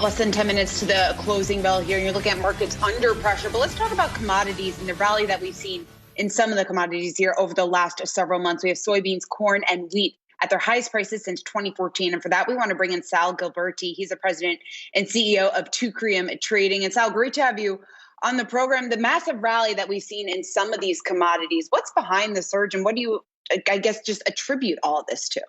Less than 10 minutes to the closing bell here. You're looking at markets under pressure. But let's talk about commodities and the rally that we've seen in some of the commodities here over the last several months. We have soybeans, corn, and wheat at their highest prices since 2014. And for that, we want to bring in Sal Gilbertie. He's the president and CEO of Teucrium Trading. And Sal, great to have you on the program. The massive rally that we've seen in some of these commodities, what's behind the surge, and what do you, I guess, just attribute all of this to?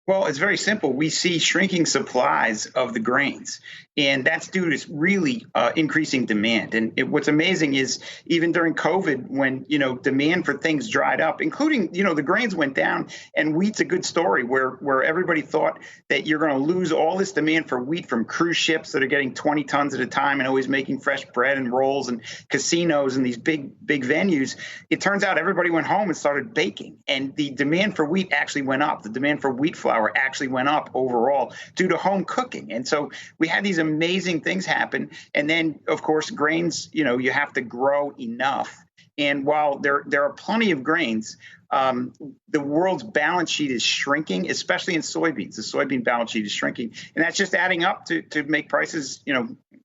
Well, it's very simple. We see shrinking supplies of the grains, and that's due to really increasing demand. And what's amazing is even during COVID, when, demand for things dried up, including, the grains went down, and wheat's a good story where everybody thought that you're going to lose all this demand for wheat from cruise ships that are getting 20 tons at a time and always making fresh bread and rolls and casinos and these big venues. It turns out everybody went home and started baking, and the demand for wheat actually went up. The demand for wheat flour actually went up overall due to home cooking. And so we had these amazing things happen. And then, of course, grains, you have to grow enough. And while there are plenty of grains, the world's balance sheet is shrinking, especially in soybeans. The soybean balance sheet is shrinking. And that's just adding up to make prices,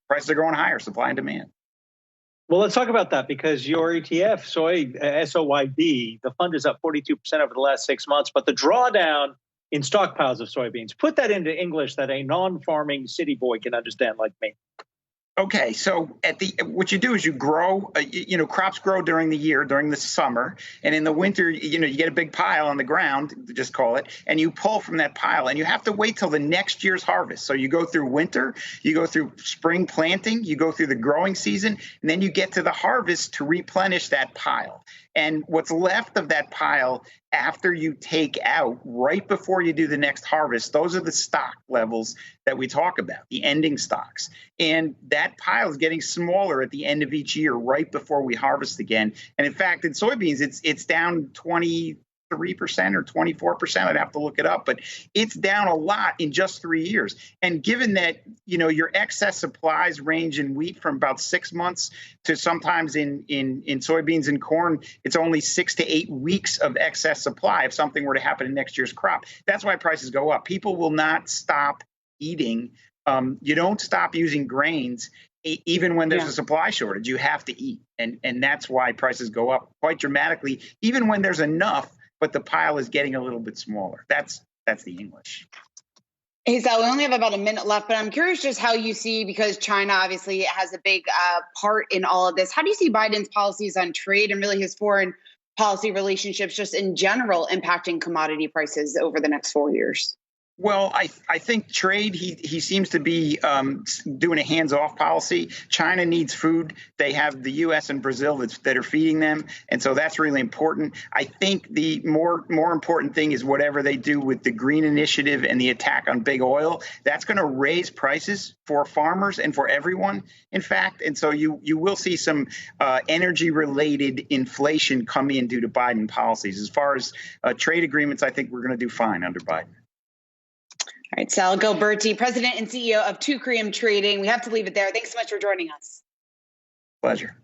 prices are going higher, supply and demand. Well, let's talk about that, because your ETF, SOYB, the fund is up 42% over the last 6 months, but the drawdown in stockpiles of soybeans. Put that into English that a non-farming city boy can understand like me. Okay, so what you do is you grow, crops grow during the year, during the summer, and in the winter, you get a big pile on the ground, just call it, and you pull from that pile, and you have to wait till the next year's harvest. So you go through winter, you go through spring planting, you go through the growing season, and then you get to the harvest to replenish that pile. And what's left of that pile after you take out, right before you do the next harvest, those are the stock levels that we talk about, the ending stocks. And that pile is getting smaller at the end of each year, right before we harvest again. And in fact, in soybeans, it's down 23% or 24%. I'd have to look it up, but it's down a lot in just 3 years. And given that, your excess supplies range in wheat from about 6 months to sometimes in soybeans and corn, it's only 6 to 8 weeks of excess supply if something were to happen in next year's crop. That's why prices go up. People will not stop eating. You don't stop using grains even when there's a supply shortage. You have to eat. And that's why prices go up quite dramatically, even when there's enough, but the pile is getting a little bit smaller. That's the English. Hey, Sal, we only have about a minute left, but I'm curious just how you see, because China obviously has a big part in all of this. How do you see Biden's policies on trade and really his foreign policy relationships just in general impacting commodity prices over the next 4 years? Well, I think trade, he seems to be doing a hands-off policy. China needs food. They have the U.S. and Brazil that are feeding them, and so that's really important. I think the more important thing is whatever they do with the green initiative and the attack on big oil. That's going to raise prices for farmers and for everyone, in fact. And so you will see some energy-related inflation come in due to Biden policies. As far as trade agreements, I think we're going to do fine under Biden. All right, Sal Gilbertie, president and CEO of Teucrium Trading. We have to leave it there. Thanks so much for joining us. Pleasure.